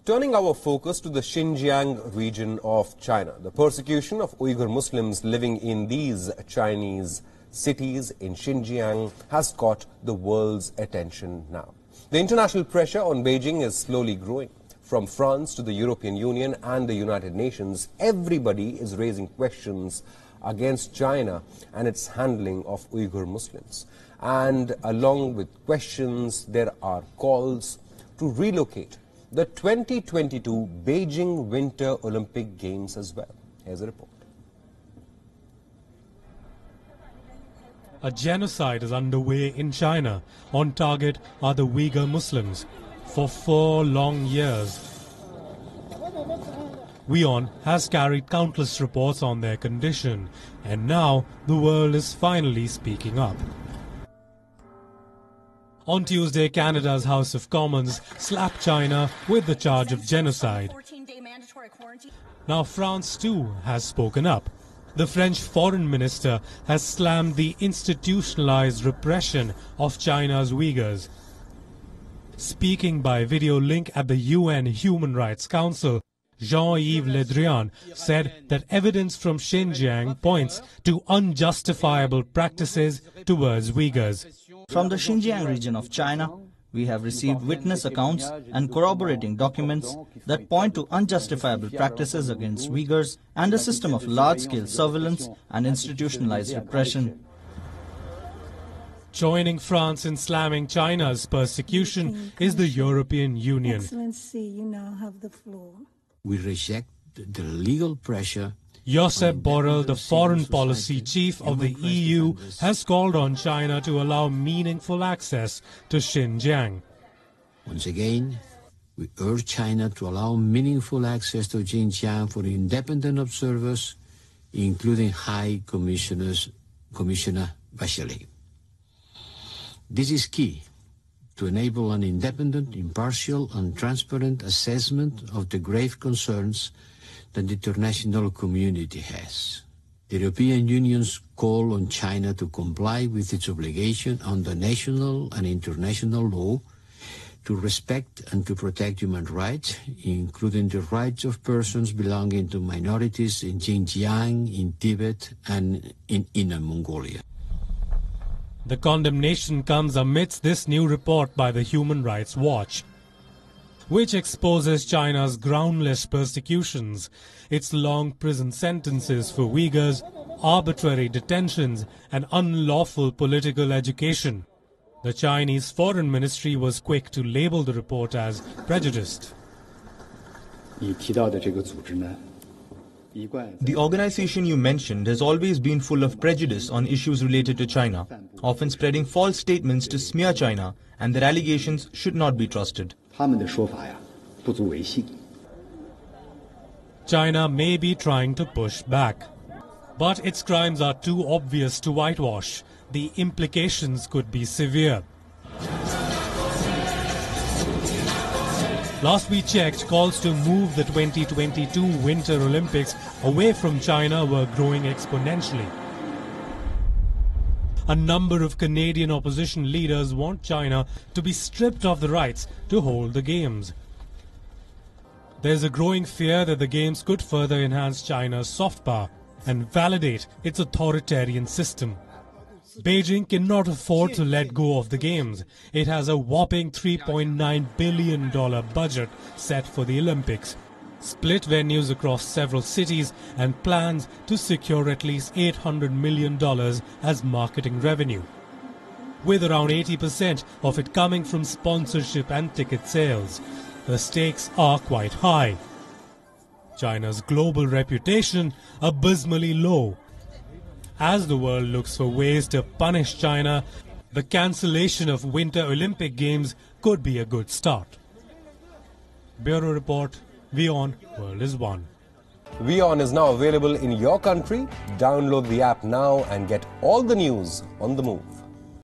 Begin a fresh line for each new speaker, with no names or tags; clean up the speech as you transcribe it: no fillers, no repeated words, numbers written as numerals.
Turning our focus to the Xinjiang region of China, the persecution of Uyghur Muslims living in these Chinese cities in Xinjiang has caught the world's attention now. The international pressure on Beijing is slowly growing. From France to the European Union and the United Nations, everybody is raising questions against China and its handling of Uyghur Muslims. And along with questions, there are calls to relocate the 2022 Beijing Winter Olympic Games as well. Here's a report.
A genocide is underway in China. On target are the Uyghur Muslims. For 4 long years, WION has carried countless reports on their condition, and now the world is finally speaking up. On Tuesday, Canada's House of Commons slapped China with the charge of genocide. Now France too has spoken up. The French foreign minister has slammed the institutionalized repression of China's Uyghurs. Speaking by video link at the UN Human Rights Council, Jean-Yves Le Drian said that evidence from Xinjiang points to unjustifiable practices towards Uyghurs.
From the Xinjiang region of China, we have received witness accounts and corroborating documents that point to unjustifiable practices against Uyghurs and a system of large-scale surveillance and institutionalized repression.
Joining France in slamming China's persecution is the European Union.
Excellency, you now have the floor.
We reject the legal pressure.
Josep Borrell, the foreign policy chief of the EU, has called on China to allow meaningful access to Xinjiang.
Once again, we urge China to allow meaningful access to Xinjiang for independent observers, including High Commissioner Bachelet. This is key to enable an independent, impartial and transparent assessment of the grave concerns that the international community has. The European Union's call on China to comply with its obligation under national and international law to respect and to protect human rights, including the rights of persons belonging to minorities in Xinjiang, in Tibet and in Inner Mongolia.
The condemnation comes amidst this new report by the Human Rights Watch, which exposes China's groundless persecutions, its long prison sentences for Uyghurs, arbitrary detentions and unlawful political education. The Chinese Foreign Ministry was quick to label the report as prejudiced.
The organization you mentioned has always been full of prejudice on issues related to China, often spreading false statements to smear China, and their allegations should not be trusted.
China may be trying to push back, but its crimes are too obvious to whitewash. The implications could be severe. Last we checked, calls to move the 2022 Winter Olympics away from China were growing exponentially. A number of Canadian opposition leaders want China to be stripped of the rights to hold the Games. There's a growing fear that the Games could further enhance China's soft power and validate its authoritarian system. Beijing cannot afford to let go of the Games. It has a whopping $3.9 billion budget set for the Olympics, split venues across several cities and plans to secure at least $800 million as marketing revenue, with around 80% of it coming from sponsorship and ticket sales. The stakes are quite high. China's global reputation abysmally low. As the world looks for ways to punish China, the cancellation of Winter Olympic Games could be a good start. Bureau Report, WION World is One.
WION is now available in your country. Download the app now and get all the news on the move.